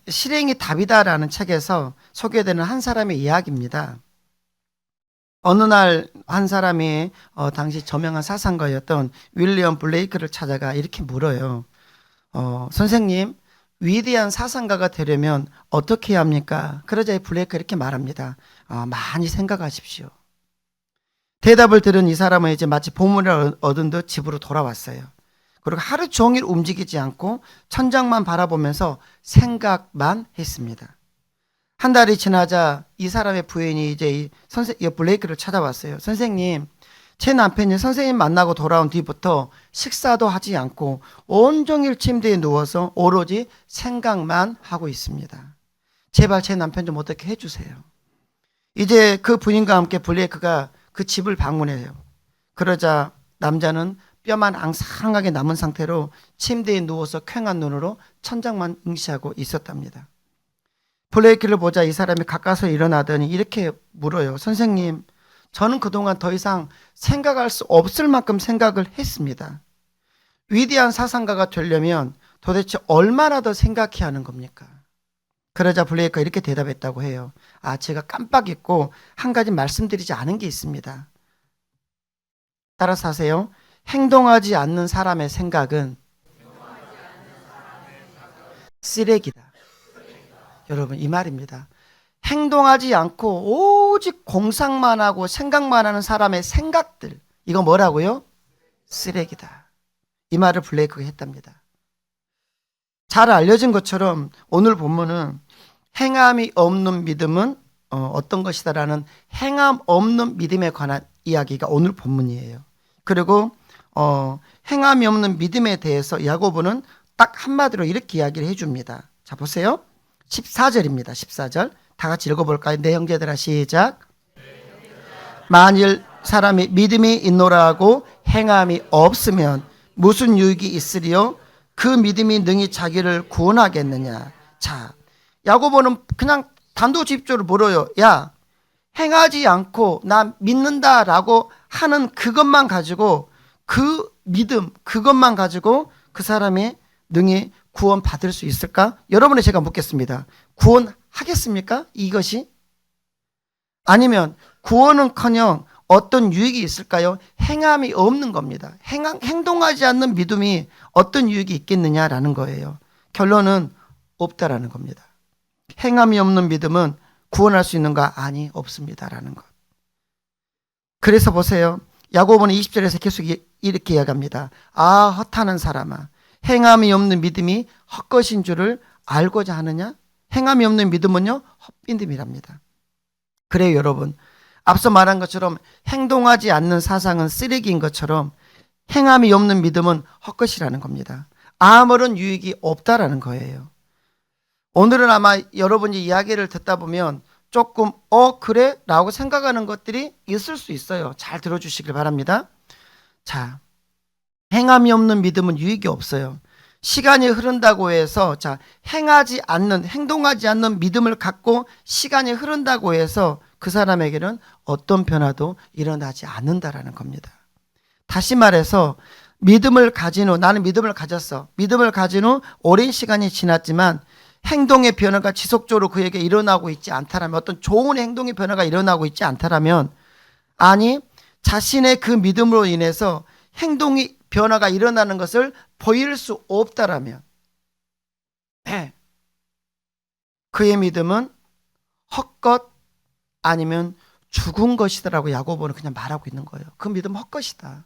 실행이 답이다라는 책에서 소개되는 한 사람의 이야기입니다. 어느 날 한 사람이 당시 저명한 사상가였던 윌리엄 블레이크를 찾아가 이렇게 물어요. 선생님, 위대한 사상가가 되려면 어떻게 해야 합니까? 그러자 블레이크가 이렇게 말합니다. 많이 생각하십시오. 대답을 들은 이 사람은 이제 마치 보물을 얻은 듯 집으로 돌아왔어요. 그리고 하루 종일 움직이지 않고 천장만 바라보면서 생각만 했습니다. 한 달이 지나자 이 사람의 부인이 이제 이 블레이크를 찾아왔어요. 선생님, 제 남편이 선생님 만나고 돌아온 뒤부터 식사도 하지 않고 온종일 침대에 누워서 오로지 생각만 하고 있습니다. 제발 제 남편 좀 어떻게 해주세요. 이제 그 부인과 함께 블레이크가 그 집을 방문해요. 그러자 남자는 뼈만 앙상하게 남은 상태로 침대에 누워서 퀭한 눈으로 천장만 응시하고 있었답니다. 블레이크를 보자 이 사람이 가까이서 일어나더니 이렇게 물어요. 선생님, 저는 그동안 더 이상 생각할 수 없을 만큼 생각을 했습니다. 위대한 사상가가 되려면 도대체 얼마나 더 생각해야 하는 겁니까? 그러자 블레이크가 이렇게 대답했다고 해요. 제가 깜빡 잊고 한 가지 말씀드리지 않은 게 있습니다. 따라서 하세요. 행동하지 않는 사람의 생각은 쓰레기다. 여러분, 이 말입니다. 행동하지 않고 오직 공상만 하고 생각만 하는 사람의 생각들, 이거 뭐라고요? 쓰레기다. 이 말을 블레이크가 했답니다. 잘 알려진 것처럼 오늘 본문은 행함이 없는 믿음은 어떤 것이다라는 행함 없는 믿음에 관한 이야기가 오늘 본문이에요. 그리고 행함이 없는 믿음에 대해서 야고보는 딱 한마디로 이렇게 이야기를 해줍니다. 자, 보세요. 14절입니다. 14절. 다 같이 읽어볼까요? 내 형제들아, 시작. 만일 사람이 믿음이 있노라 하고 행함이 없으면 무슨 유익이 있으리요? 그 믿음이 능히 자기를 구원하겠느냐? 자, 야고보는 그냥 단도직입적으로 물어요. 야, 행하지 않고 나 믿는다라고 하는 그것만 가지고, 그 믿음, 그것만 가지고 그 사람이 능히 구원 받을 수 있을까? 여러분이 제가 묻겠습니다. 구원하겠습니까? 이것이? 아니면 구원은커녕 어떤 유익이 있을까요? 행함이 없는 겁니다. 행동하지 않는 믿음이 어떤 유익이 있겠느냐라는 거예요. 결론은 없다라는 겁니다. 행함이 없는 믿음은 구원할 수 있는가? 아니, 없습니다라는 것. 그래서 보세요. 야고보는 20절에서 계속 이렇게 이야기합니다. 허탄한 사람아, 행함이 없는 믿음이 헛것인 줄을 알고자 하느냐? 행함이 없는 믿음은요, 헛믿음이랍니다. 그래요, 여러분. 앞서 말한 것처럼 행동하지 않는 사상은 쓰레기인 것처럼 행함이 없는 믿음은 헛것이라는 겁니다. 아무런 유익이 없다라는 거예요. 오늘은 아마 여러분이 이야기를 듣다 보면 조금 그래? 라고 생각하는 것들이 있을 수 있어요. 잘 들어주시길 바랍니다. 자, 행함이 없는 믿음은 유익이 없어요. 시간이 흐른다고 해서 행동하지 않는 믿음을 갖고 시간이 흐른다고 해서 그 사람에게는 어떤 변화도 일어나지 않는다라는 겁니다. 다시 말해서 믿음을 가진 후, 나는 믿음을 가졌어. 믿음을 가진 후 오랜 시간이 지났지만 행동의 변화가 지속적으로 그에게 일어나고 있지 않다라면, 어떤 좋은 행동의 변화가 일어나고 있지 않다라면, 아니 자신의 그 믿음으로 인해서 행동이 변화가 일어나는 것을 보일 수 없다라면 그의 믿음은 헛것 아니면 죽은 것이다라고 야고보는 그냥 말하고 있는 거예요. 그 믿음은 헛것이다.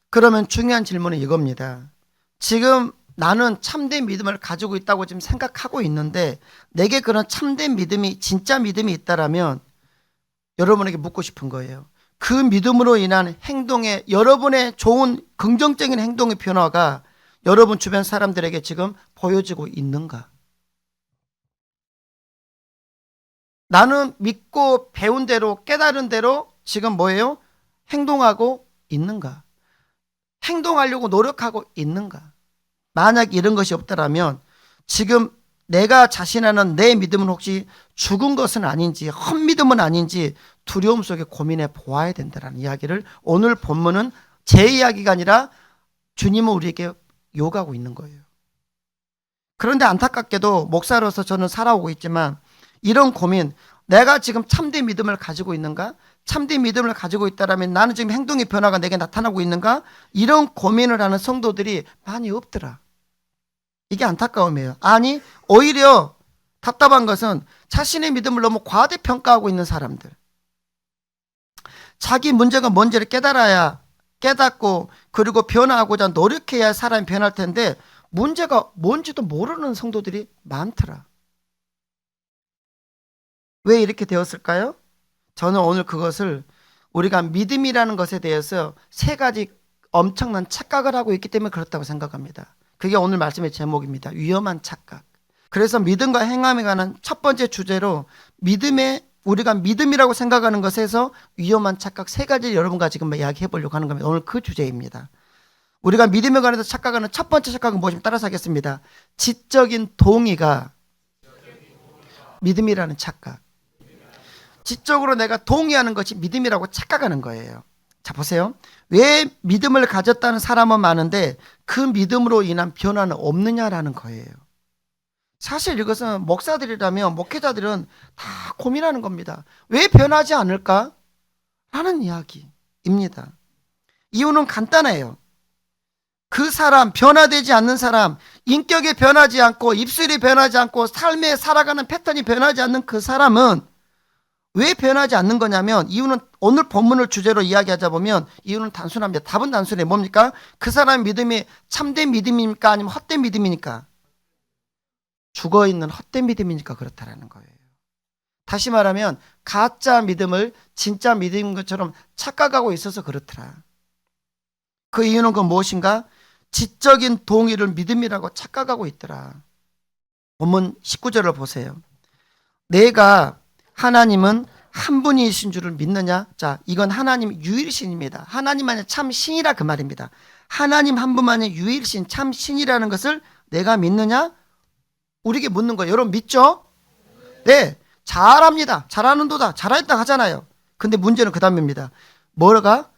그러면 중요한 질문은 이겁니다. 지금 나는 참된 믿음을 가지고 있다고 지금 생각하고 있는데 내게 그런 참된 믿음이, 진짜 믿음이 있다라면 여러분에게 묻고 싶은 거예요. 그 믿음으로 인한 행동에, 여러분의 좋은 긍정적인 행동의 변화가 여러분 주변 사람들에게 지금 보여지고 있는가? 나는 믿고 배운 대로, 깨달은 대로 지금 뭐예요? 행동하고 있는가? 행동하려고 노력하고 있는가? 만약 이런 것이 없다라면 지금 내가 자신하는 내 믿음은 혹시 죽은 것은 아닌지, 헛믿음은 아닌지 두려움 속에 고민해 보아야 된다는 이야기를 오늘 본문은 제 이야기가 아니라 주님은 우리에게 요구하고 있는 거예요. 그런데 안타깝게도 목사로서 저는 살아오고 있지만 이런 고민, 내가 지금 참된 믿음을 가지고 있는가? 참된 믿음을 가지고 있다면 나는 지금 행동의 변화가 내게 나타나고 있는가? 이런 고민을 하는 성도들이 많이 없더라. 이게 안타까움이에요. 아니, 오히려 답답한 것은 자신의 믿음을 너무 과대평가하고 있는 사람들. 자기 문제가 뭔지를 깨닫고 그리고 변화하고자 노력해야 사람이 변할 텐데 문제가 뭔지도 모르는 성도들이 많더라. 왜 이렇게 되었을까요? 저는 오늘 그것을 우리가 믿음이라는 것에 대해서 세 가지 엄청난 착각을 하고 있기 때문에 그렇다고 생각합니다. 그게 오늘 말씀의 제목입니다. 위험한 착각. 그래서 믿음과 행함에 관한 첫 번째 주제로 우리가 믿음이라고 생각하는 것에서 위험한 착각 세 가지를 여러분과 지금 이야기해 보려고 하는 겁니다. 오늘 그 주제입니다. 우리가 믿음에 관해서 착각하는 첫 번째 착각은 무엇이면 따라서 하겠습니다. 지적인 동의가 믿음이라는 착각. 지적으로 내가 동의하는 것이 믿음이라고 착각하는 거예요. 자, 보세요. 왜 믿음을 가졌다는 사람은 많은데 그 믿음으로 인한 변화는 없느냐라는 거예요. 사실 이것은 목사들이라면 목회자들은 다 고민하는 겁니다. 왜 변하지 않을까? 라는 이야기입니다. 이유는 간단해요. 그 사람, 변화되지 않는 사람, 인격이 변하지 않고 입술이 변하지 않고 삶에 살아가는 패턴이 변하지 않는 그 사람은 왜 변하지 않는 거냐면 이유는 오늘 본문을 주제로 이야기하자 보면 이유는 단순합니다. 답은 단순해. 뭡니까? 그 사람의 믿음이 참된 믿음입니까? 아니면 헛된 믿음이니까? 죽어있는 헛된 믿음이니까 그렇다라는 거예요. 다시 말하면 가짜 믿음을 진짜 믿음인 것처럼 착각하고 있어서 그렇더라. 그 이유는 그 무엇인가? 지적인 동의를 믿음이라고 착각하고 있더라. 본문 19절을 보세요. 내가 하나님은 한 분이신 줄을 믿느냐? 자, 이건 하나님 유일신입니다. 하나님만이 참 신이라 그 말입니다. 하나님 한 분만이 유일신 참 신이라는 것을 내가 믿느냐? 우리에게 묻는 거예요. 여러분 믿죠? 네, 잘합니다. 잘하는도다. 잘했다 하잖아요. 근데 문제는 그 다음입니다. 뭐가?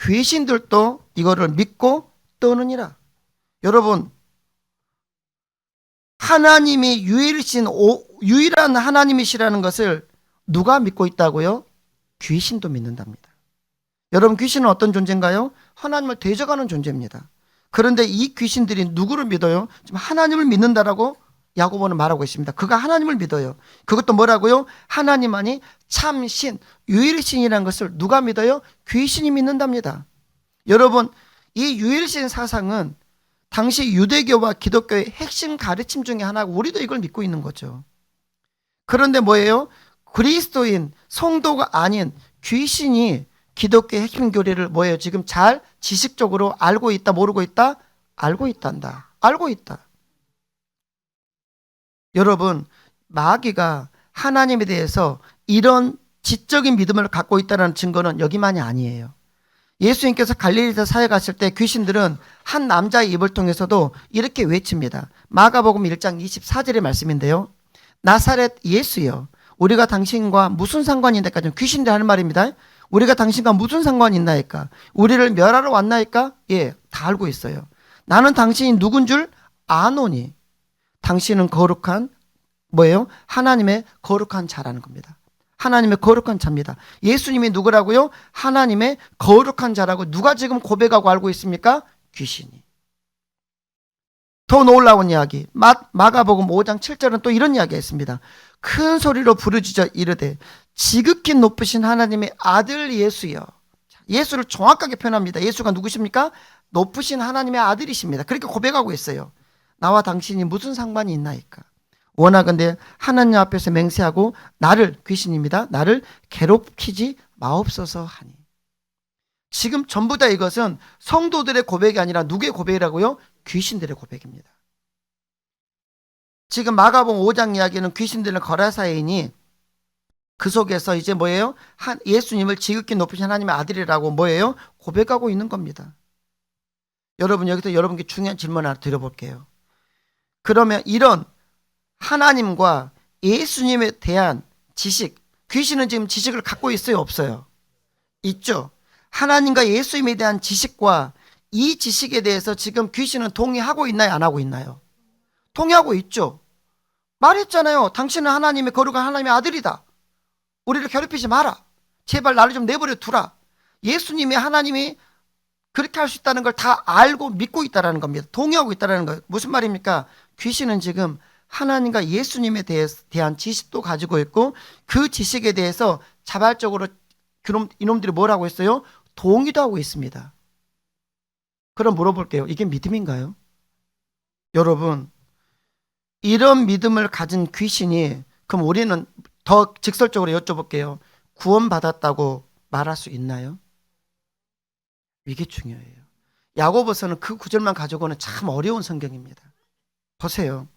귀신들도 이거를 믿고 떠느니라. 여러분, 하나님이 유일한 하나님이시라는 것을 누가 믿고 있다고요? 귀신도 믿는답니다. 여러분, 귀신은 어떤 존재인가요? 하나님을 대적하는 존재입니다. 그런데 이 귀신들이 누구를 믿어요? 지금 하나님을 믿는다라고 야고보는 말하고 있습니다. 그가 하나님을 믿어요. 그것도 뭐라고요? 하나님만이 참신, 유일신이라는 것을 누가 믿어요? 귀신이 믿는답니다. 여러분, 이 유일신 사상은 당시 유대교와 기독교의 핵심 가르침 중에 하나고 우리도 이걸 믿고 있는 거죠. 그런데 뭐예요? 그리스도인, 성도가 아닌 귀신이 기독교의 핵심 교리를 뭐예요? 지금 잘 지식적으로 알고 있다, 모르고 있다? 알고 있단다. 알고 있다. 여러분, 마귀가 하나님에 대해서 이런 지적인 믿음을 갖고 있다는 증거는 여기만이 아니에요. 예수님께서 갈릴리에서 사역하실 때 귀신들은 한 남자의 입을 통해서도 이렇게 외칩니다. 마가복음 1장 24절의 말씀인데요. 나사렛 예수여, 우리가 당신과 무슨 상관이 있나이까? 귀신들 하는 말입니다. 우리가 당신과 무슨 상관이 있나이까? 우리를 멸하러 왔나이까? 예, 다 알고 있어요. 나는 당신이 누군 줄 아노니. 당신은 거룩한 뭐예요? 하나님의 거룩한 자라는 겁니다. 하나님의 거룩한 자입니다. 예수님이 누구라고요? 하나님의 거룩한 자라고 누가 지금 고백하고 알고 있습니까? 귀신이. 더 놀라운 이야기. 마가복음 5장 7절은 또 이런 이야기가 있습니다. 큰 소리로 부르짖어 이르되 지극히 높으신 하나님의 아들 예수여. 예수를 정확하게 표현합니다. 예수가 누구십니까? 높으신 하나님의 아들이십니다. 그렇게 고백하고 있어요. 나와 당신이 무슨 상관이 있나이까? 원하건대 하나님 앞에서 맹세하고 나를, 귀신입니다, 나를 괴롭히지 마옵소서 하니. 지금 전부 다 이것은 성도들의 고백이 아니라 누구의 고백이라고요? 귀신들의 고백입니다. 지금 마가복음 5장 이야기는 귀신들은 거라사이니 그 속에서 이제 뭐예요? 예수님을 지극히 높으신 하나님의 아들이라고 뭐예요? 고백하고 있는 겁니다. 여러분, 여기서 여러분께 중요한 질문 하나 드려볼게요. 그러면 이런 하나님과 예수님에 대한 지식, 귀신은 지금 지식을 갖고 있어요, 없어요? 있죠. 하나님과 예수님에 대한 지식과 이 지식에 대해서 지금 귀신은 동의하고 있나요? 안 하고 있나요? 동의하고 있죠. 말했잖아요. 당신은 하나님의 거룩한 하나님의 아들이다. 우리를 괴롭히지 마라. 제발 나를 좀 내버려 두라. 예수님이 하나님이 그렇게 할 수 있다는 걸 다 알고 믿고 있다는 겁니다. 동의하고 있다는 거예요. 무슨 말입니까? 귀신은 지금 하나님과 예수님에 대한 지식도 가지고 있고 그 지식에 대해서 자발적으로 이놈들이 뭐라고 했어요? 동의도 하고 있습니다. 그럼 물어볼게요. 이게 믿음인가요? 여러분, 이런 믿음을 가진 귀신이, 그럼 우리는 더 직설적으로 여쭤볼게요. 구원받았다고 말할 수 있나요? 이게 중요해요. 야고보서는 그 구절만 가지고는 참 어려운 성경입니다. 보세요.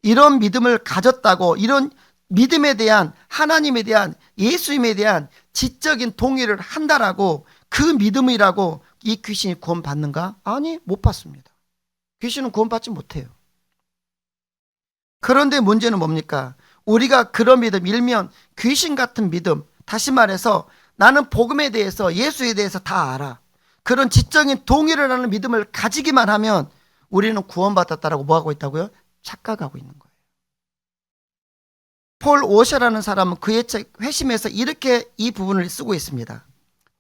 이런 믿음을 가졌다고, 이런 믿음에 대한, 하나님에 대한, 예수님에 대한 지적인 동의를 한다라고, 그 믿음이라고 이 귀신이 구원받는가? 아니, 못 받습니다. 귀신은 구원받지 못해요. 그런데 문제는 뭡니까? 우리가 그런 믿음, 일면 귀신 같은 믿음, 다시 말해서 나는 복음에 대해서, 예수에 대해서 다 알아. 그런 지적인 동의를 하는 믿음을 가지기만 하면 우리는 구원받았다라고 뭐하고 있다고요? 착각하고 있는 거예요. 폴 오셔라는 사람은 그의 책 회심에서 이렇게 이 부분을 쓰고 있습니다.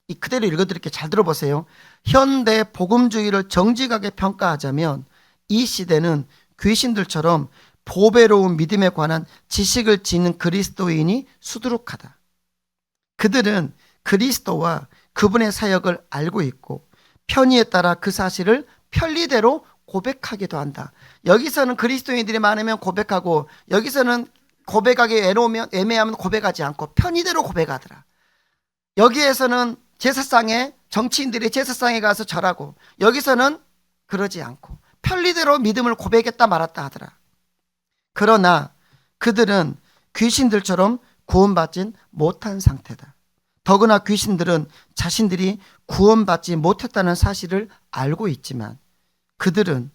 이 그대로 읽어드릴게요. 잘 들어보세요. 현대 복음주의를 정직하게 평가하자면 이 시대는 귀신들처럼 보배로운 믿음에 관한 지식을 지닌 그리스도인이 수두룩하다. 그들은 그리스도와 그분의 사역을 알고 있고 편의에 따라 그 사실을 편리대로 고백하기도 한다. 여기서는 그리스도인들이 많으면 고백하고, 여기서는 고백하기 애매하면 고백하지 않고 편의대로 고백하더라. 여기에서는 제사상에, 정치인들이 제사상에 가서 절하고, 여기서는 그러지 않고 편리대로 믿음을 고백했다 말았다 하더라. 그러나 그들은 귀신들처럼 구원받진 못한 상태다. 더구나 귀신들은 자신들이 구원받지 못했다는 사실을 알고 있지만 그들은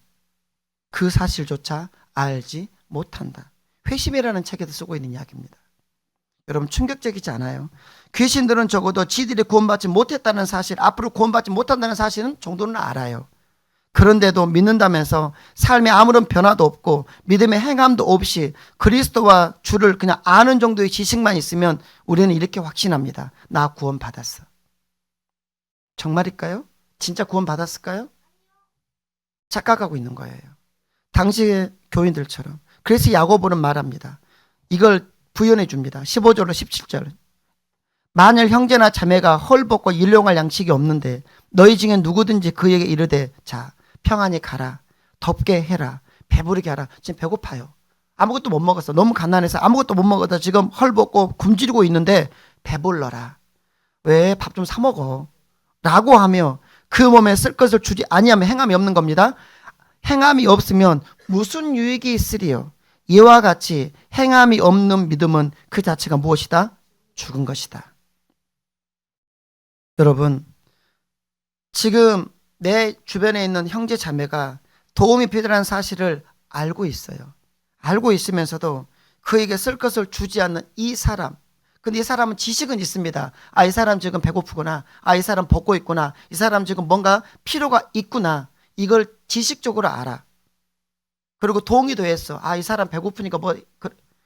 그 사실조차 알지 못한다. 회심이라는 책에도 쓰고 있는 이야기입니다. 여러분, 충격적이지 않아요? 귀신들은 적어도 지들이 구원받지 못했다는 사실, 앞으로 구원받지 못한다는 사실은 정도는 알아요. 그런데도 믿는다면서 삶에 아무런 변화도 없고 믿음의 행함도 없이 그리스도와 주를 그냥 아는 정도의 지식만 있으면 우리는 이렇게 확신합니다. 나 구원받았어. 정말일까요? 진짜 구원받았을까요? 착각하고 있는 거예요. 당시의 교인들처럼. 그래서 야고보는 말합니다. 이걸 부연해 줍니다. 15절로 17절. 만일 형제나 자매가 헐벗고 일용할 양식이 없는데 너희 중에 누구든지 그에게 이르되 자 평안히 가라, 덥게 해라, 배부르게 하라. 지금 배고파요. 아무것도 못 먹었어. 너무 가난해서 아무것도 못 먹어서 지금 헐벗고 굶주리고 있는데 배불러라. 왜? 밥 좀 사 먹어. 라고 하며 그 몸에 쓸 것을 주지 아니하면 행함이 없는 겁니다. 행함이 없으면 무슨 유익이 있으리요? 이와 같이 행함이 없는 믿음은 그 자체가 무엇이다? 죽은 것이다. 여러분, 지금 내 주변에 있는 형제 자매가 도움이 필요한 사실을 알고 있어요. 알고 있으면서도 그에게 쓸 것을 주지 않는 이 사람. 근데 이 사람은 지식은 있습니다. 아, 이 사람 지금 배고프구나. 아, 이 사람 벗고 있구나. 이 사람 지금 뭔가 필요가 있구나. 이걸 지식적으로 알아. 그리고 동의도 했어. 아, 이 사람 배고프니까 뭐.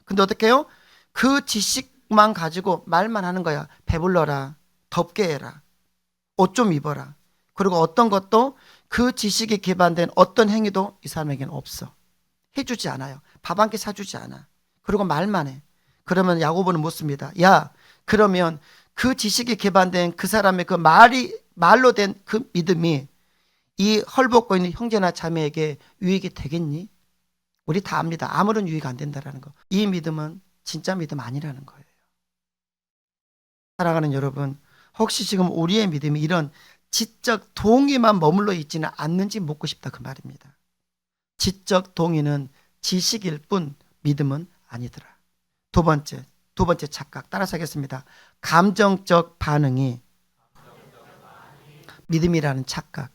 근데 어떻게 해요? 그 지식만 가지고 말만 하는 거야. 배불러라. 덥게 해라. 옷 좀 입어라. 그리고 어떤 것도 그 지식에 기반된 어떤 행위도 이 사람에게는 없어. 해주지 않아요. 밥 한 끼 사주지 않아. 그리고 말만 해. 그러면 야고보는 묻습니다. 야, 그러면 그 지식에 기반된 그 사람의 그 말로 된 그 믿음이 이 헐벗고 있는 형제나 자매에게 유익이 되겠니? 우리 다 압니다. 아무런 유익 안 된다라는 거. 이 믿음은 진짜 믿음 아니라는 거예요. 사랑하는 여러분, 혹시 지금 우리의 믿음이 이런 지적 동의만 머물러 있지는 않는지 묻고 싶다 그 말입니다. 지적 동의는 지식일 뿐 믿음은 아니더라. 두 번째 착각 따라서 하겠습니다. 감정적 반응이 믿음이라는 착각.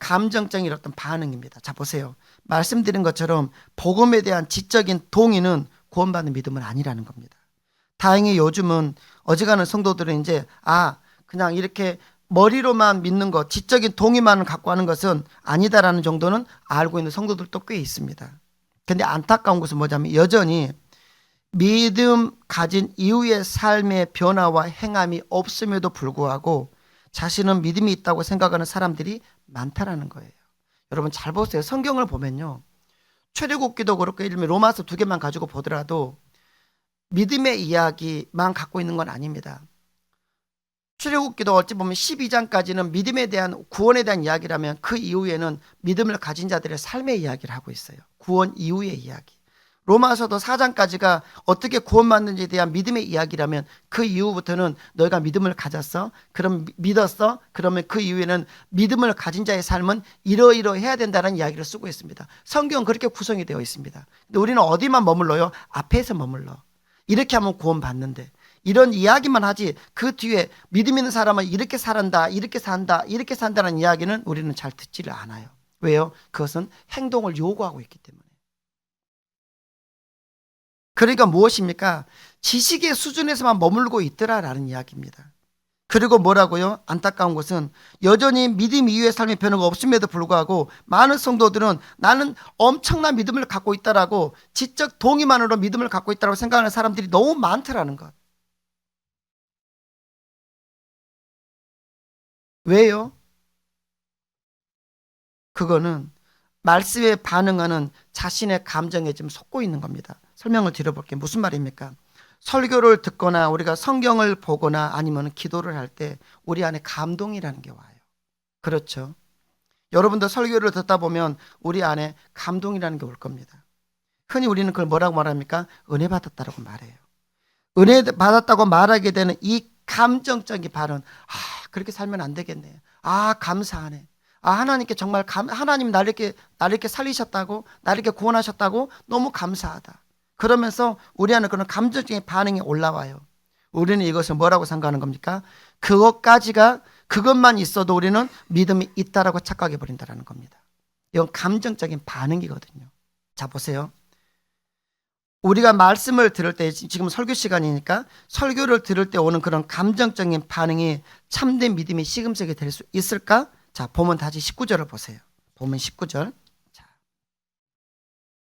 감정적인 어떤 반응입니다. 자, 보세요. 말씀드린 것처럼 복음에 대한 지적인 동의는 구원받는 믿음은 아니라는 겁니다. 다행히 요즘은 어지간한 성도들은 이제 그냥 이렇게 머리로만 믿는 것, 지적인 동의만을 갖고 하는 것은 아니다라는 정도는 알고 있는 성도들도 꽤 있습니다. 근데 안타까운 것은 뭐냐면 여전히 믿음 가진 이후의 삶의 변화와 행함이 없음에도 불구하고 자신은 믿음이 있다고 생각하는 사람들이 많다라는 거예요. 여러분 잘 보세요. 성경을 보면요. 출애굽기도 그렇고 예를 들면 로마서 2개만 가지고 보더라도 믿음의 이야기만 갖고 있는 건 아닙니다. 출애굽기도 어찌 보면 12장까지는 믿음에 대한 구원에 대한 이야기라면 그 이후에는 믿음을 가진 자들의 삶의 이야기를 하고 있어요. 구원 이후의 이야기. 로마서도 4장까지가 어떻게 구원받는지에 대한 믿음의 이야기라면 그 이후부터는 너희가 믿음을 가졌어? 그럼 믿었어? 그러면 그 이후에는 믿음을 가진 자의 삶은 이러이러해야 된다는 이야기를 쓰고 있습니다. 성경은 그렇게 구성이 되어 있습니다. 근데 우리는 어디만 머물러요? 앞에서 머물러. 이렇게 하면 구원받는데 이런 이야기만 하지 그 뒤에 믿음 있는 사람은 이렇게 살한다, 이렇게 산다, 이렇게 산다는 이야기는 우리는 잘 듣지를 않아요. 왜요? 그것은 행동을 요구하고 있기 때문에. 그러니까 무엇입니까? 지식의 수준에서만 머물고 있더라라는 이야기입니다. 그리고 뭐라고요? 안타까운 것은 여전히 믿음 이후의 삶의 변화가 없음에도 불구하고 많은 성도들은 나는 엄청난 믿음을 갖고 있다라고 지적 동의만으로 믿음을 갖고 있다고 생각하는 사람들이 너무 많더라는 것. 왜요? 그거는 말씀에 반응하는 자신의 감정에 좀 속고 있는 겁니다. 설명을 드려볼게요. 무슨 말입니까? 설교를 듣거나 우리가 성경을 보거나 아니면 기도를 할 때 우리 안에 감동이라는 게 와요. 그렇죠? 여러분도 설교를 듣다 보면 우리 안에 감동이라는 게 올 겁니다. 흔히 우리는 그걸 뭐라고 말합니까? 은혜 받았다라고 말해요. 은혜 받았다고 말하게 되는 이 감정적인 발언, 그렇게 살면 안 되겠네. 감사하네. 하나님께 정말 하나님 나를 이렇게 살리셨다고, 나를 이렇게 구원하셨다고 너무 감사하다. 그러면서 우리 안에 그런 감정적인 반응이 올라와요. 우리는 이것을 뭐라고 생각하는 겁니까? 그것만 있어도 우리는 믿음이 있다라고 착각해 버린다는 겁니다. 이건 감정적인 반응이거든요. 자, 보세요. 우리가 말씀을 들을 때, 지금 설교 시간이니까 설교를 들을 때 오는 그런 감정적인 반응이 참된 믿음의 시금석이 될 수 있을까? 자, 보면 다시 19절을 보세요. 보면 19절. 자,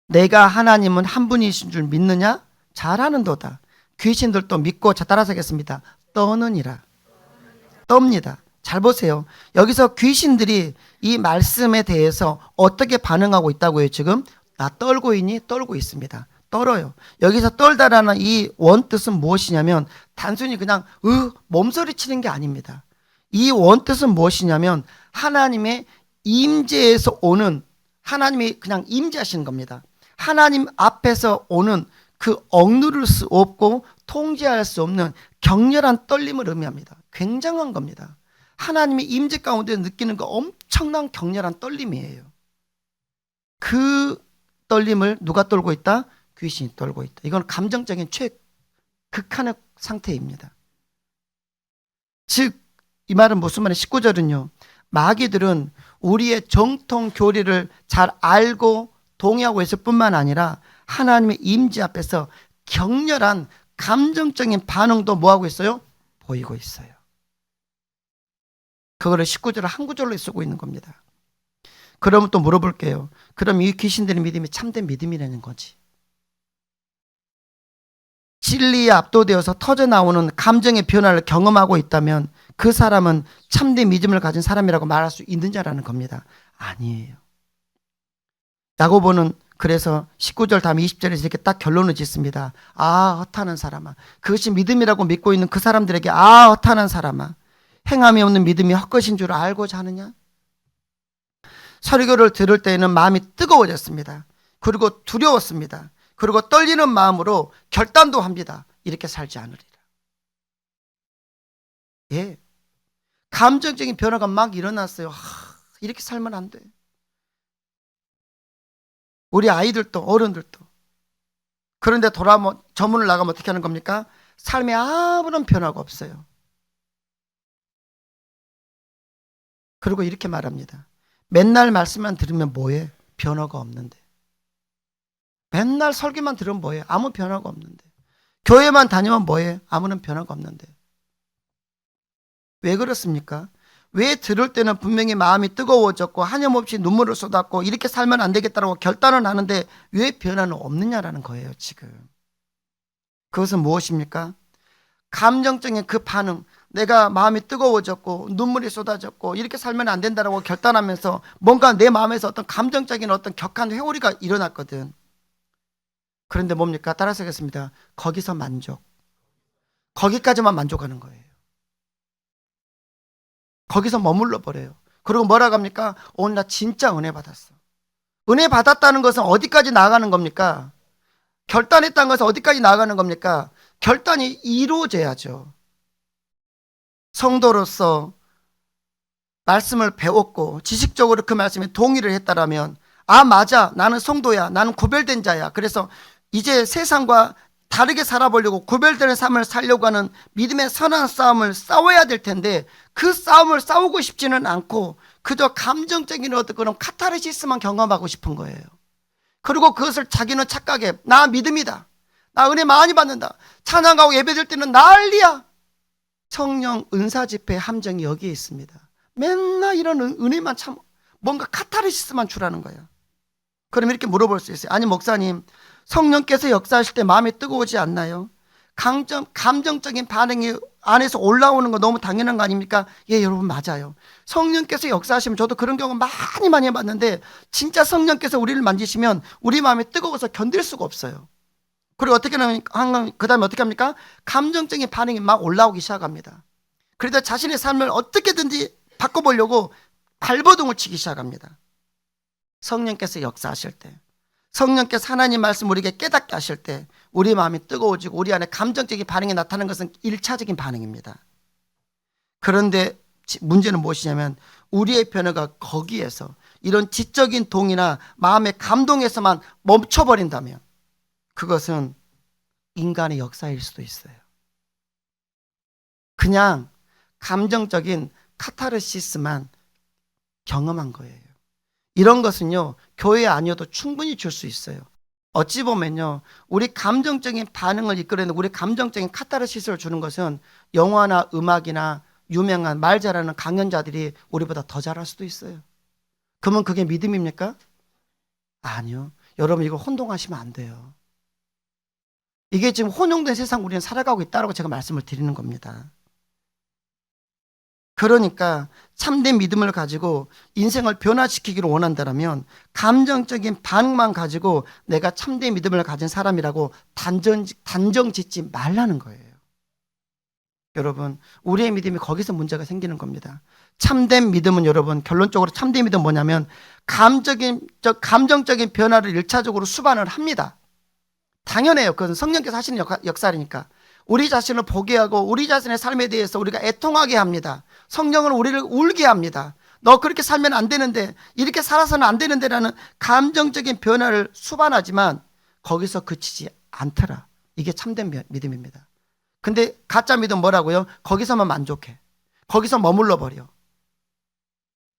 내가 하나님은 한 분이신 줄 믿느냐? 잘하는도다. 귀신들도 믿고, 자, 따라서 하겠습니다. 떠느니라. 떱니다. 잘 보세요. 여기서 귀신들이 이 말씀에 대해서 어떻게 반응하고 있다고요? 지금 나 떨고 있니? 떨고 있습니다. 떨어요. 여기서 떨다라는 이 원뜻은 무엇이냐면 단순히 그냥 몸소리 치는 게 아닙니다. 이 원뜻은 무엇이냐면 하나님의 임재에서 오는, 하나님이 그냥 임재하시는 겁니다. 하나님 앞에서 오는 그 억누를 수 없고 통제할 수 없는 격렬한 떨림을 의미합니다. 굉장한 겁니다. 하나님의 임재 가운데 느끼는 그 엄청난 격렬한 떨림이에요. 그 떨림을 누가 떨고 있다? 귀신이 떨고 있다. 이건 감정적인 극한의 상태입니다. 즉, 이 말은 무슨 말이에요? 19절은요. 마귀들은 우리의 정통 교리를 잘 알고 동의하고 있을 뿐만 아니라 하나님의 임재 앞에서 격렬한 감정적인 반응도 뭐하고 있어요? 보이고 있어요. 그거를 19절을 한 구절로 쓰고 있는 겁니다. 그러면 또 물어볼게요. 그럼 이 귀신들의 믿음이 참된 믿음이라는 거지. 진리에 압도되어서 터져나오는 감정의 변화를 경험하고 있다면 그 사람은 참된 믿음을 가진 사람이라고 말할 수 있는 자라는 겁니다. 아니에요. 야고보는 그래서 19절 다음 20절에서 이렇게 딱 결론을 짓습니다. 허탄한 사람아. 그것이 믿음이라고 믿고 있는 그 사람들에게 허탄한 사람아. 행함이 없는 믿음이 헛것인 줄 알고자 하느냐? 설교를 들을 때에는 마음이 뜨거워졌습니다. 그리고 두려웠습니다. 그리고 떨리는 마음으로 결단도 합니다. 이렇게 살지 않으리라. 예. 감정적인 변화가 막 일어났어요. 이렇게 살면 안 돼. 우리 아이들도 어른들도. 그런데 저문을 나가면 어떻게 하는 겁니까? 삶에 아무런 변화가 없어요. 그리고 이렇게 말합니다. 맨날 말씀만 들으면 뭐해? 변화가 없는데. 맨날 설교만 들으면 뭐해? 아무 변화가 없는데. 교회만 다니면 뭐해? 아무런 변화가 없는데. 왜 그렇습니까? 왜 들을 때는 분명히 마음이 뜨거워졌고 하염없이 눈물을 쏟았고 이렇게 살면 안 되겠다고 결단은 하는데 왜 변화는 없느냐라는 거예요, 지금. 그것은 무엇입니까? 감정적인 그 반응, 내가 마음이 뜨거워졌고 눈물이 쏟아졌고 이렇게 살면 안 된다고 결단하면서 뭔가 내 마음에서 어떤 감정적인 어떤 격한 회오리가 일어났거든. 그런데 뭡니까? 따라서 하겠습니다. 거기서 만족. 거기까지만 만족하는 거예요. 거기서 머물러 버려요. 그리고 뭐라고 합니까? 오늘 나 진짜 은혜 받았어. 은혜 받았다는 것은 어디까지 나아가는 겁니까? 결단했다는 것은 어디까지 나아가는 겁니까? 결단이 이루어져야죠. 성도로서 말씀을 배웠고 지식적으로 그 말씀에 동의를 했다라면 아 맞아 나는 성도야 나는 구별된 자야 그래서 이제 세상과 다르게 살아보려고 구별되는 삶을 살려고 하는 믿음의 선한 싸움을 싸워야 될 텐데 그 싸움을 싸우고 싶지는 않고 그저 감정적인 어떤 그런 카타르시스만 경험하고 싶은 거예요. 그리고 그것을 자기는 착각해. 나 믿음이다. 나 은혜 많이 받는다. 찬양하고 예배드릴 때는 난리야. 성령 은사 집회 함정이 여기에 있습니다. 맨날 이런 은혜만 참 뭔가 카타르시스만 주라는 거예요. 그럼 이렇게 물어볼 수 있어요. 아니 목사님 성령께서 역사하실 때 마음이 뜨거워지지 않나요? 감정적인 반응이 안에서 올라오는 거 너무 당연한 거 아닙니까? 예, 여러분 맞아요. 성령께서 역사하시면 저도 그런 경우 많이 해봤는데 진짜 성령께서 우리를 만지시면 우리 마음이 뜨거워서 견딜 수가 없어요. 그리고 어떻게 하면 그 다음에 어떻게 합니까? 감정적인 반응이 막 올라오기 시작합니다. 그러다 자신의 삶을 어떻게든지 바꿔보려고 발버둥을 치기 시작합니다. 성령께서 역사하실 때 성령께서 하나님 말씀 우리에게 깨닫게 하실 때 우리 마음이 뜨거워지고 우리 안에 감정적인 반응이 나타나는 것은 1차적인 반응입니다. 그런데 문제는 무엇이냐면 우리의 변화가 거기에서 이런 지적인 동의나 마음의 감동에서만 멈춰버린다면 그것은 인간의 역사일 수도 있어요. 그냥 감정적인 카타르시스만 경험한 거예요. 이런 것은요 교회 아니어도 충분히 줄 수 있어요. 어찌 보면요 우리 감정적인 반응을 이끌어내는 우리 감정적인 카타르시스를 주는 것은 영화나 음악이나 유명한 말 잘하는 강연자들이 우리보다 더 잘할 수도 있어요. 그러면 그게 믿음입니까? 아니요. 여러분 이거 혼동하시면 안 돼요. 이게 지금 혼용된 세상 우리는 살아가고 있다고 제가 말씀을 드리는 겁니다. 그러니까 참된 믿음을 가지고 인생을 변화시키기를 원한다면 감정적인 반응만 가지고 내가 참된 믿음을 가진 사람이라고 단정 짓지 말라는 거예요. 여러분 우리의 믿음이 거기서 문제가 생기는 겁니다. 참된 믿음은 여러분 결론적으로 참된 믿음은 뭐냐면 감정적인 변화를 1차적으로 수반을 합니다. 당연해요. 그건 성령께서 하시는 역사니까. 우리 자신을 보게 하고 우리 자신의 삶에 대해서 우리가 애통하게 합니다. 성령은 우리를 울게 합니다. 너 그렇게 살면 안 되는데 이렇게 살아서는 안 되는데 라는 감정적인 변화를 수반하지만 거기서 그치지 않더라. 이게 참된 믿음입니다. 근데 가짜 믿음 뭐라고요? 거기서만 만족해. 거기서 머물러 버려.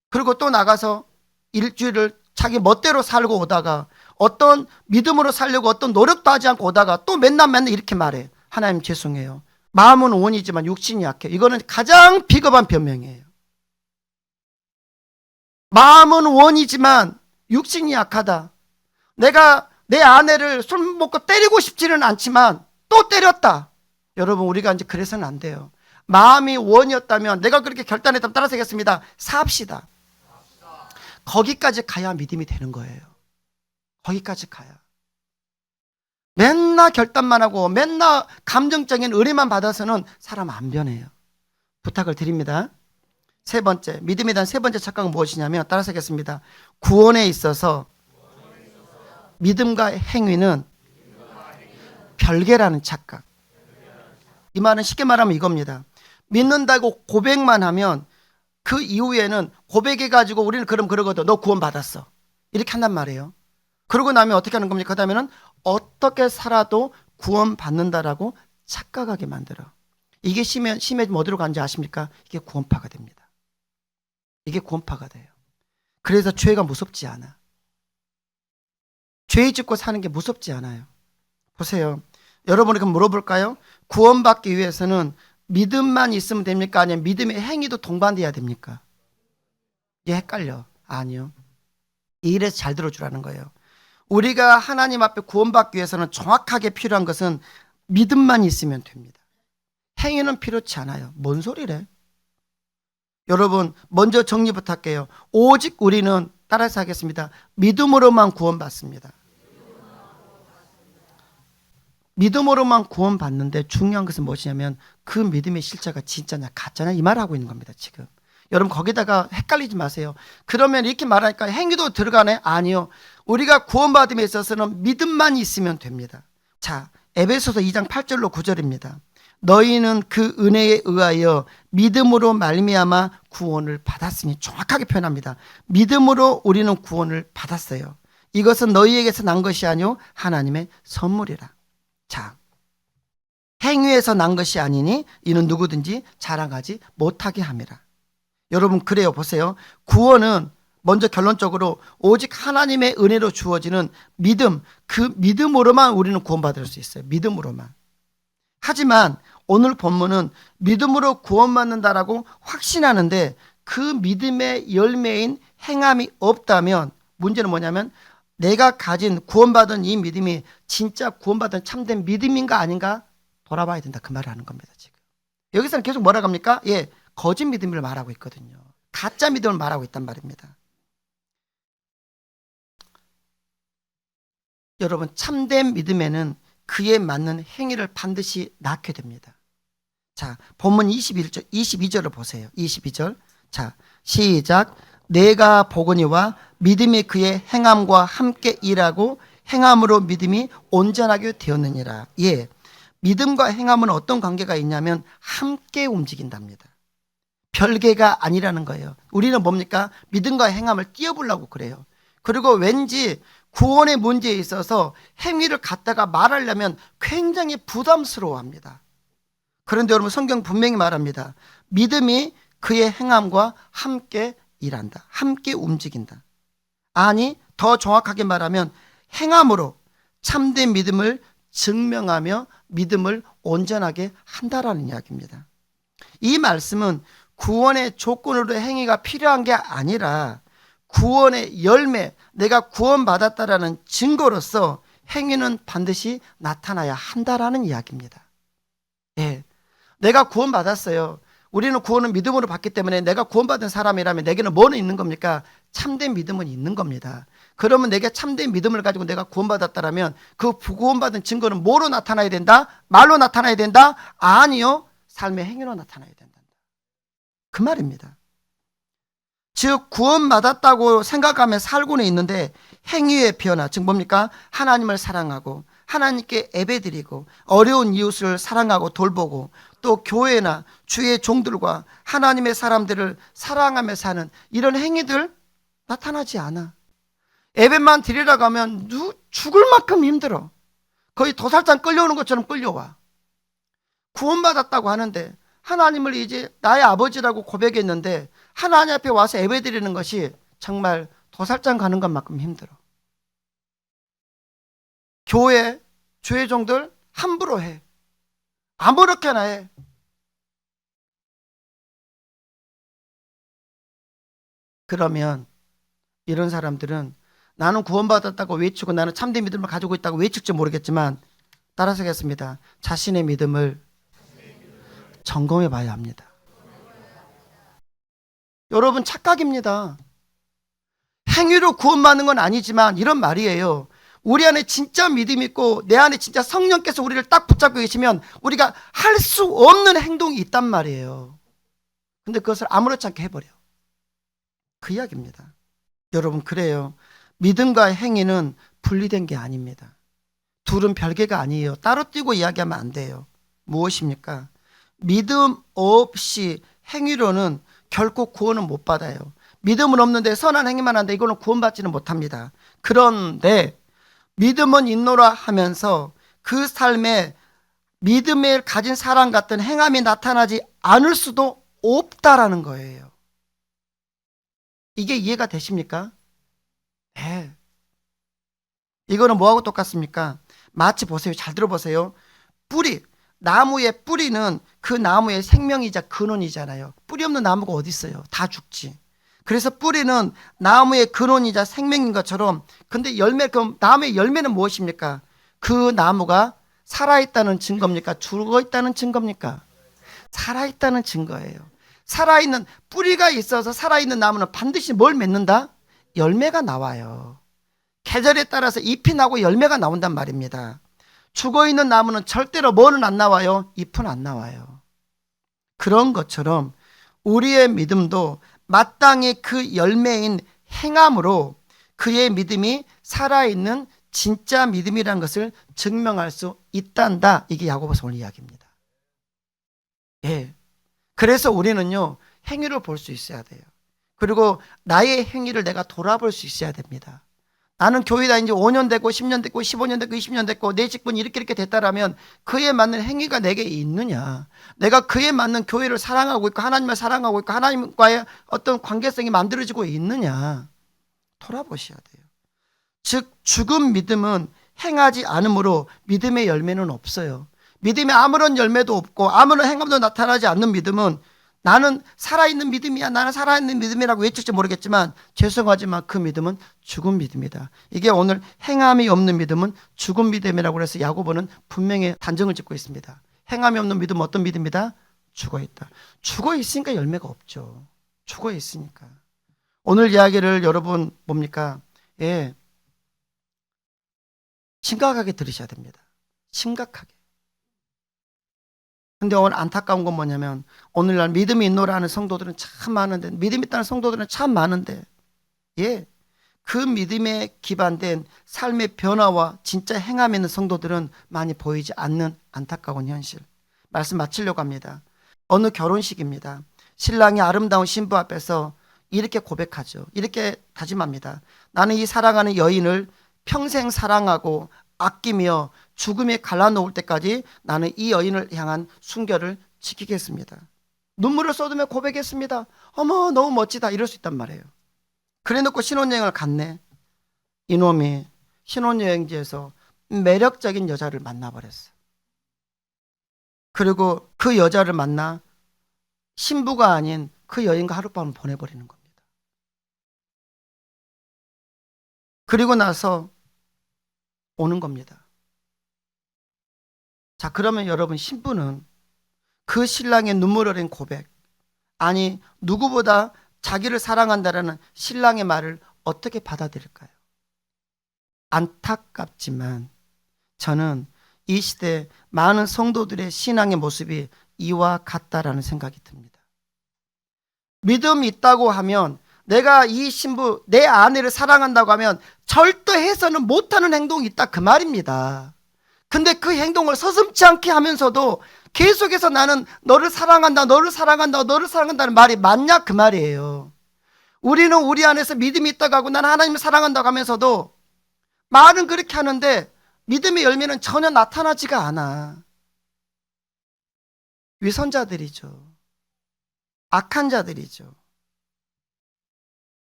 그리고 또 나가서 일주일을 자기 멋대로 살고 오다가 어떤 믿음으로 살려고 어떤 노력도 하지 않고 오다가 또 맨날 이렇게 말해. 하나님 죄송해요. 마음은 원이지만 육신이 약해. 이거는 가장 비겁한 변명이에요. 마음은 원이지만 육신이 약하다. 내가 내 아내를 술 먹고 때리고 싶지는 않지만 또 때렸다. 여러분 우리가 이제 그래서는 안 돼요. 마음이 원이었다면 내가 그렇게 결단했다면 따라서 하겠습니다. 삽시다. 거기까지 가야 믿음이 되는 거예요. 거기까지 가야. 맨날 결단만 하고 맨날 감정적인 의뢰만 받아서는 사람 안 변해요. 부탁을 드립니다. 세 번째, 믿음에 대한 세 번째 착각은 무엇이냐면 따라서 하겠습니다. 구원에 있어서 믿음과 행위는 별개라는 착각. 이 말은 쉽게 말하면 이겁니다. 믿는다고 고백만 하면 그 이후에는 고백해가지고 우리는 그럼 그러거든. 너 구원 받았어. 이렇게 한단 말이에요. 그러고 나면 어떻게 하는 겁니까? 그 다음에는 어떻게 살아도 구원 받는다라고 착각하게 만들어. 이게 심해지면 어디로 가는지 아십니까? 이게 구원파가 됩니다. 이게 구원파가 돼요. 그래서 죄가 무섭지 않아. 죄 짓고 사는 게 무섭지 않아요. 보세요. 여러분에게 물어볼까요? 구원받기 위해서는 믿음만 있으면 됩니까? 아니면 믿음의 행위도 동반돼야 됩니까? 이게 헷갈려. 아니요. 이래서 잘 들어주라는 거예요. 우리가 하나님 앞에 구원받기 위해서는 정확하게 필요한 것은 믿음만 있으면 됩니다. 행위는 필요치 않아요. 뭔 소리래? 여러분, 먼저 정리부터 할게요. 오직 우리는, 따라서 하겠습니다, 믿음으로만 구원받습니다. 믿음으로만 구원받는데 중요한 것은 무엇이냐면 그 믿음의 실체가 진짜냐 가짜냐 이 말을 하고 있는 겁니다. 지금 여러분 거기다가 헷갈리지 마세요. 그러면 이렇게 말하니까 행위도 들어가네? 아니요. 우리가 구원받음에 있어서는 믿음만 있으면 됩니다. 자, 에베소서 2장 8절로 9절입니다. 너희는 그 은혜에 의하여 믿음으로 말미암아 구원을 받았으니, 정확하게 표현합니다. 믿음으로 우리는 구원을 받았어요. 이것은 너희에게서 난 것이 아니요 하나님의 선물이라. 자, 행위에서 난 것이 아니니 이는 누구든지 자랑하지 못하게 함이라. 여러분 그래요. 보세요. 구원은 먼저 결론적으로 오직 하나님의 은혜로 주어지는 믿음, 그 믿음으로만 우리는 구원받을 수 있어요. 믿음으로만. 하지만 오늘 본문은 믿음으로 구원받는다라고 확신하는데 그 믿음의 열매인 행함이 없다면 문제는 뭐냐면 내가 가진 구원받은 이 믿음이 진짜 구원받은 참된 믿음인가 아닌가 돌아봐야 된다. 그 말을 하는 겁니다. 지금 여기서는 계속 뭐라고 합니까? 예, 거짓 믿음을 말하고 있거든요. 가짜 믿음을 말하고 있단 말입니다. 여러분 참된 믿음에는 그에 맞는 행위를 반드시 낳게 됩니다. 자, 본문 22절을 보세요. 22절. 자, 시작. 내가 보거니와 믿음이 그의 행함과 함께 일하고 행함으로 믿음이 온전하게 되었느니라. 예, 믿음과 행함은 어떤 관계가 있냐면 함께 움직인답니다. 별개가 아니라는 거예요. 우리는 뭡니까? 믿음과 행함을 띄워보려고 그래요. 그리고 왠지 구원의 문제에 있어서 행위를 갖다가 말하려면 굉장히 부담스러워합니다. 그런데 여러분 성경 분명히 말합니다. 믿음이 그의 행함과 함께 일한다. 함께 움직인다. 아니 더 정확하게 말하면 행함으로 참된 믿음을 증명하며 믿음을 온전하게 한다라는 이야기입니다. 이 말씀은 구원의 조건으로 행위가 필요한 게 아니라 구원의 열매, 내가 구원받았다라는 증거로서 행위는 반드시 나타나야 한다라는 이야기입니다. 예, 내가 구원받았어요. 우리는 구원은 믿음으로 받기 때문에 내가 구원받은 사람이라면 내게는 뭐는 있는 겁니까? 참된 믿음은 있는 겁니다. 그러면 내게 참된 믿음을 가지고 내가 구원받았다라면 그 구원받은 증거는 뭐로 나타나야 된다? 말로 나타나야 된다? 아니요. 삶의 행위로 나타나야 된다. 그 말입니다. 즉 구원받았다고 생각하며 살고는 있는데 행위의 변화, 즉 뭡니까? 하나님을 사랑하고 하나님께 예배드리고 어려운 이웃을 사랑하고 돌보고 또 교회나 주의 종들과 하나님의 사람들을 사랑하며 사는 이런 행위들 나타나지 않아. 예배만 드리라고 하면 죽을 만큼 힘들어. 거의 도살장 끌려오는 것처럼 끌려와. 구원받았다고 하는데 하나님을 이제 나의 아버지라고 고백했는데 하나님 앞에 와서 예배드리는 것이 정말 도살장 가는 것만큼 힘들어. 교회, 주의 종들 함부로 해. 아무렇게나 해. 그러면 이런 사람들은 나는 구원받았다고 외치고 나는 참된 믿음을 가지고 있다고 외칠지 모르겠지만 따라서 하겠습니다. 자신의 믿음을 점검해 봐야 합니다. 여러분 착각입니다. 행위로 구원받는 건 아니지만 이런 말이에요. 우리 안에 진짜 믿음이 있고 내 안에 진짜 성령께서 우리를 딱 붙잡고 계시면 우리가 할 수 없는 행동이 있단 말이에요. 근데 그것을 아무렇지 않게 해버려. 그 이야기입니다. 여러분 그래요. 믿음과 행위는 분리된 게 아닙니다. 둘은 별개가 아니에요. 따로 띄고 이야기하면 안 돼요. 무엇입니까? 믿음 없이 행위로는 결코 구원은 못 받아요. 믿음은 없는데 선한 행위만 하는데 이거는 구원받지는 못합니다. 그런데 믿음은 있노라 하면서 그 삶에 믿음을 가진 사람 같은 행함이 나타나지 않을 수도 없다라는 거예요. 이게 이해가 되십니까? 네. 이거는 뭐하고 똑같습니까? 마치 보세요. 잘 들어보세요. 뿌리, 나무의 뿌리는 그 나무의 생명이자 근원이잖아요. 뿌리 없는 나무가 어디 있어요? 다 죽지. 그래서 뿌리는 나무의 근원이자 생명인 것처럼, 근데 그럼 나무의 열매는 무엇입니까? 그 나무가 살아있다는 증거입니까? 죽어있다는 증거입니까? 살아있다는 증거예요. 살아있는, 뿌리가 있어서 살아있는 나무는 반드시 뭘 맺는다? 열매가 나와요. 계절에 따라서 잎이 나고 열매가 나온단 말입니다. 죽어있는 나무는 절대로 뭐는 안 나와요? 잎은 안 나와요. 그런 것처럼 우리의 믿음도 마땅히 그 열매인 행함으로 그의 믿음이 살아있는 진짜 믿음이라는 것을 증명할 수 있단다. 이게 야고보서 오늘 이야기입니다. 예. 그래서 우리는요, 행위를 볼 수 있어야 돼요. 그리고 나의 행위를 내가 돌아볼 수 있어야 됩니다. 나는 교회 다닌 지 5년 됐고 10년 됐고 15년 됐고 20년 됐고 내 직분이 이렇게 됐다라면 그에 맞는 행위가 내게 있느냐, 내가 그에 맞는 교회를 사랑하고 있고 하나님을 사랑하고 있고 하나님과의 어떤 관계성이 만들어지고 있느냐 돌아보셔야 돼요. 즉 죽은 믿음은 행하지 않으므로 믿음의 열매는 없어요. 믿음에 아무런 열매도 없고 아무런 행함도 나타나지 않는 믿음은 나는 살아있는 믿음이야, 나는 살아있는 믿음이라고 외칠지 모르겠지만 죄송하지만 그 믿음은 죽은 믿음이다. 이게 오늘 행함이 없는 믿음은 죽은 믿음이라고 해서 야고보는 분명히 단정을 짓고 있습니다. 행함이 없는 믿음은 어떤 믿음이다? 죽어있다. 죽어있으니까 열매가 없죠. 죽어있으니까. 오늘 이야기를 여러분 뭡니까? 예, 심각하게 들으셔야 됩니다. 심각하게. 근데 오늘 안타까운 건 뭐냐면 오늘날 믿음이 있노라 하는 성도들은 참 많은데, 믿음 있다는 성도들은 참 많은데, 예, 그 믿음에 기반된 삶의 변화와 진짜 행함 있는 성도들은 많이 보이지 않는 안타까운 현실. 말씀 마치려고 합니다. 어느 결혼식입니다. 신랑이 아름다운 신부 앞에서 이렇게 고백하죠. 이렇게 다짐합니다. 나는 이 사랑하는 여인을 평생 사랑하고 아끼며 죽음에 갈라놓을 때까지 나는 이 여인을 향한 순결을 지키겠습니다. 눈물을 쏟으며 고백했습니다. 어머 너무 멋지다, 이럴 수 있단 말이에요. 그래놓고 신혼여행을 갔네. 이놈이 신혼여행지에서 매력적인 여자를 만나버렸어. 그리고 그 여자를 만나 신부가 아닌 그 여인과 하룻밤을 보내버리는 겁니다. 그리고 나서 오는 겁니다. 자, 그러면 여러분, 신부는 그 신랑의 눈물 어린 고백, 아니 누구보다 자기를 사랑한다라는 신랑의 말을 어떻게 받아들일까요? 안타깝지만 저는 이 시대 많은 성도들의 신앙의 모습이 이와 같다라는 생각이 듭니다. 믿음이 있다고 하면, 내가 이 신부, 내 아내를 사랑한다고 하면 절대해서는 못하는 행동이 있다, 그 말입니다. 근데 그 행동을 서슴지 않게 하면서도 계속해서 나는 너를 사랑한다, 너를 사랑한다, 너를 사랑한다는 말이 맞냐, 그 말이에요. 우리는 우리 안에서 믿음이 있다고 하고 나는 하나님을 사랑한다고 하면서도 말은 그렇게 하는데 믿음의 열매는 전혀 나타나지가 않아. 위선자들이죠. 악한 자들이죠.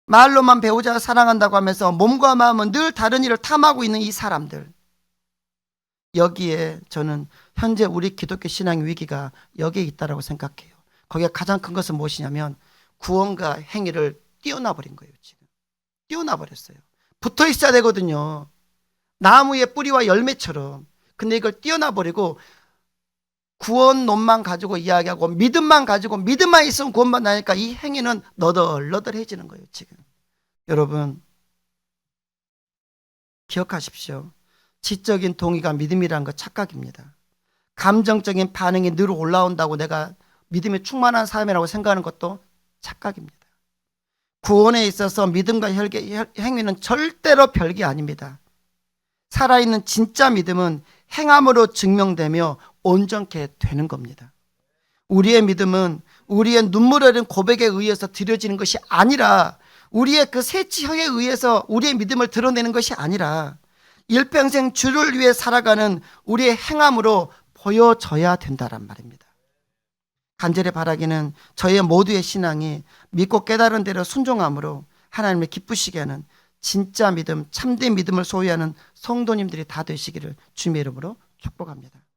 말로만 배우자를 사랑한다고 하면서 몸과 마음은 늘 다른 일을 탐하고 있는 이 사람들, 여기에 저는 현재 우리 기독교 신앙의 위기가 여기에 있다고 생각해요. 거기에 가장 큰 것은 무엇이냐면 구원과 행위를 띄어놔버린 거예요. 지금 띄어놔버렸어요. 붙어 있어야 되거든요, 나무의 뿌리와 열매처럼. 근데 이걸 띄어놔버리고 구원론만 가지고 이야기하고 믿음만 가지고, 믿음만 있으면 구원만 나니까 이 행위는 너덜너덜해지는 거예요. 지금 여러분 기억하십시오. 지적인 동의가 믿음이라는 거 착각입니다. 감정적인 반응이 늘 올라온다고 내가 믿음이 충만한 삶이라고 생각하는 것도 착각입니다. 구원에 있어서 믿음과 행위는 절대로 별개 아닙니다. 살아있는 진짜 믿음은 행함으로 증명되며 온전케 되는 겁니다. 우리의 믿음은 우리의 눈물 어린 고백에 의해서 드려지는 것이 아니라, 우리의 그 새치혀에 의해서 우리의 믿음을 드러내는 것이 아니라 일평생 주를 위해 살아가는 우리의 행함으로 보여져야 된다란 말입니다. 간절히 바라기는 저희 모두의 신앙이 믿고 깨달은 대로 순종함으로 하나님을 기쁘시게 하는 진짜 믿음, 참된 믿음을 소유하는 성도님들이 다 되시기를 주님의 이름으로 축복합니다.